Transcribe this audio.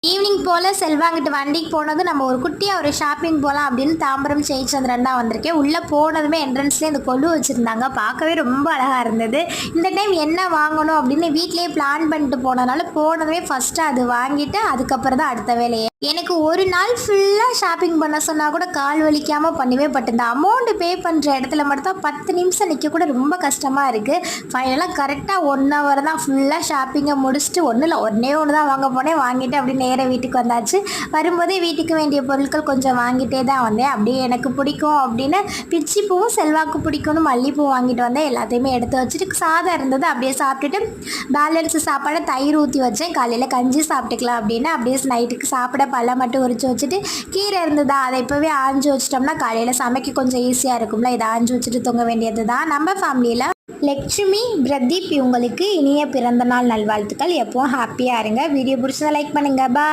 Evening போல் செல்வாங்கிட்டு வண்டிக்கு போனது நம்ம ஒரு குட்டியாக ஒரு ஷாப்பிங் போகலாம் அப்படின்னு தாம்பரம் ஜெயச்சந்திரன் தான் வந்திருக்கேன். உள்ளே போனதுமே என்ட்ரன்ஸ்லேயே இந்த கொலு வச்சுருந்தாங்க. பார்க்கவே ரொம்ப அழகாக இருந்தது. இந்த டைம் என்ன வாங்கணும் அப்படின்னு வீட்லேயே பிளான் பண்ணிட்டு போனதுனால போனதுமே ஃபஸ்ட்டு அது வாங்கிட்டு அதுக்கப்புறம் தான் அடுத்த வேலையே. எனக்கு ஒரு நாள் ஃபுல்லாக ஷாப்பிங் பண்ண சொன்னால் கூட கால் வலிக்காமல் பண்ணவே பட்டு அமௌண்ட்டு பே பண்ணுற இடத்துல மட்டும் தான் 10 நிமிஷம் நிற்க கூட ரொம்ப கஷ்டமாக இருக்குது. ஃபைனலாக கரெக்டாக 1 ஹவர் தான் ஃபுல்லாக ஷாப்பிங்கை முடிச்சுட்டு ஒன்றும் இல்லை ஒன்று தான் வாங்க போனேன். வாங்கிட்டு அப்படியே நேராக வீட்டுக்கு வந்தாச்சு. வரும்போதே வீட்டுக்கு வேண்டிய பொருட்கள் கொஞ்சம் வாங்கிட்டே தான் வந்தேன். அப்படியே எனக்கு பிடிக்கும் அப்படின்னு பிச்சி பூவும் செல்வாக்கு பிடிக்கும்னு மல்லிப்பூ வாங்கிட்டு வந்தேன். எல்லாத்தையுமே எடுத்து வச்சுட்டு சாதம் இருந்தது அப்படியே சாப்பிட்டுட்டு பேலன்ஸ் சாப்பாடை தயிர் ஊற்றி வச்சேன். காலையில் கஞ்சி சாப்பிட்டுக்கலாம் அப்படின்னு அப்படியே நைட்டுக்கு சாப்பிட பழம் மட்டும் உரிச்சு வச்சுட்டு கீரை இருந்ததா அதை இப்போவே ஆஞ்சு வச்சிட்டோம்னா காலையில் சமைக்க கொஞ்சம் ஈஸியாக இருக்கும்ல. இதை ஆஞ்சு வச்சுட்டு தூங்க வேண்டியது தான். நம்ம ஃபேமிலியில் லக்ஷ்மி பிரதீப் இவங்களுக்கு இனிய பிறந்தநாள் நல்வாழ்த்துக்கள். எப்போவும் ஹாப்பியாக இருங்க. வீடியோ பிடிச்சதை லைக் பண்ணுங்கள். பாய்.